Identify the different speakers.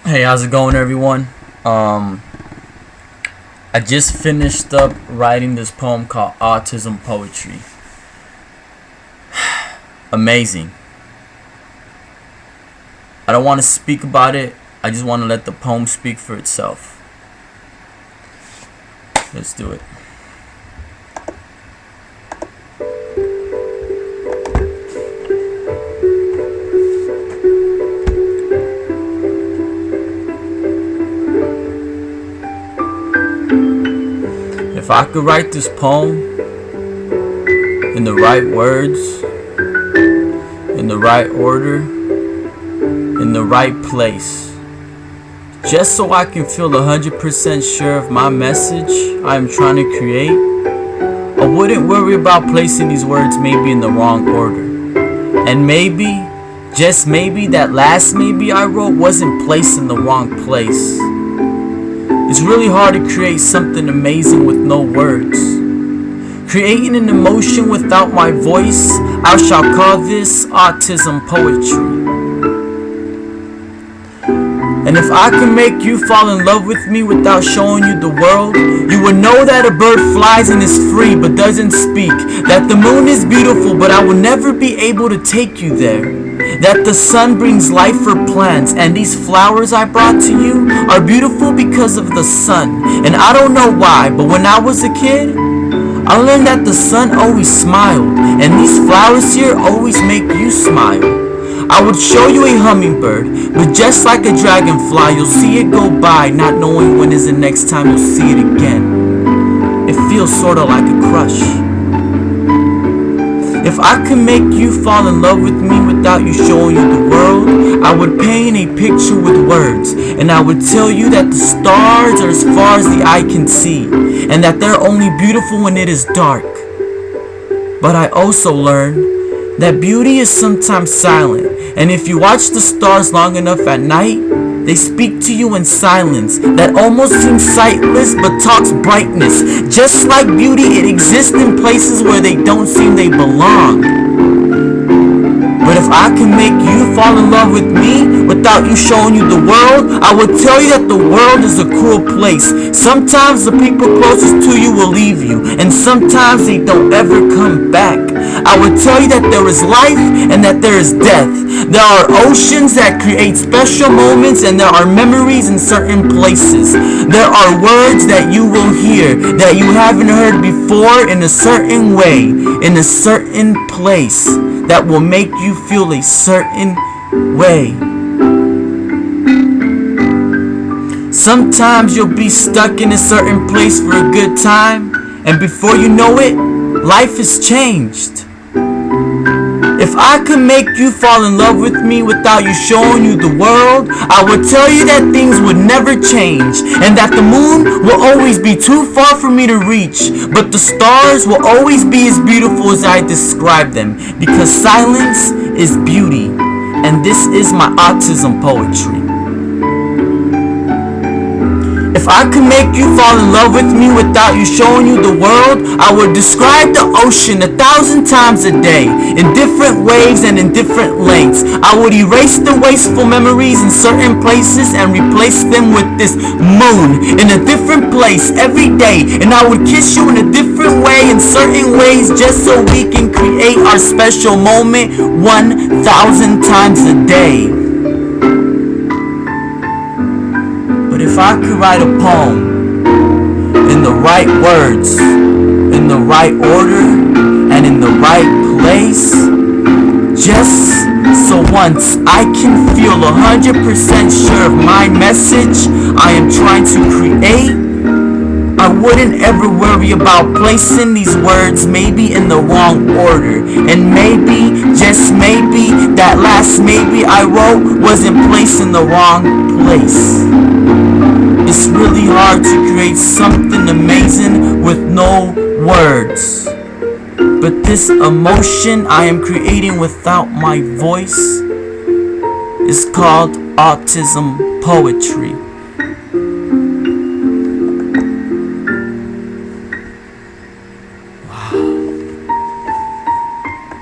Speaker 1: Hey, how's it going, everyone? I just finished up writing this poem called Autism Poetry. Amazing. I don't want to speak about it. I just want to let the poem speak for itself. Let's do it. If I could write this poem in the right words, in the right order, in the right place, just so I can feel 100% sure of my message I am trying to create, I wouldn't worry about placing these words maybe in the wrong order. And maybe, just maybe, that last maybe I wrote wasn't placed in the wrong place. It's really hard to create something amazing with no words. Creating an emotion without my voice, I shall call this autism poetry. And if I can make you fall in love with me without showing you the world, you will know that a bird flies and is free but doesn't speak, that the moon is beautiful but I will never be able to take you there, that the sun brings life for plants, and these flowers I brought to you are beautiful because of the sun. And I don't know why, but when I was a kid, I learned that the sun always smiled, and these flowers here always make you smile. I would show you a hummingbird, but just like a dragonfly, you'll see it go by, not knowing when is the next time you'll see it again. It feels sorta like a crush. If I could make you fall in love with me without you showing you the world, I would paint a picture with words, and I would tell you that the stars are as far as the eye can see, and that they're only beautiful when it is dark. But I also learned that beauty is sometimes silent, and if you watch the stars long enough at night, they speak to you in silence that almost seems sightless but talks brightness. Just like beauty, it exists in places where they don't seem they belong. But if I can make you fall in love with me without you showing you the world, I will tell you that the world is a cruel place. Sometimes the people closest to you will leave you, and sometimes they don't ever come back. I will tell you that there is life and that there is death. There are oceans that create special moments, and there are memories in certain places. There are words that you will hear that you haven't heard before in a certain way, in a certain place, that will make you feel a certain way. Sometimes you'll be stuck in a certain place for a good time, and before you know it, life has changed. If I could make you fall in love with me without you showing you the world, I would tell you that things would never change, and that the moon will always be too far for me to reach, but the stars will always be as beautiful as I describe them, because silence is beauty, and this is my autism poetry. If I could make you fall in love with me without you showing you the world, I would describe the ocean 1,000 times a day, in different waves and in different lengths. I would erase the wasteful memories in certain places and replace them with this moon in a different place every day. And I would kiss you in a different way, in certain ways, just so we can create our special moment 1,000 times a day. But if I could write a poem in the right words, in the right order, and in the right place, just so once I can feel 100% sure of my message I am trying to create, I wouldn't ever worry about placing these words maybe in the wrong order. And maybe, just maybe, that last maybe I wrote wasn't placed in the wrong place. It's really hard to create something amazing with no words. But this emotion I am creating without my voice is called autism poetry.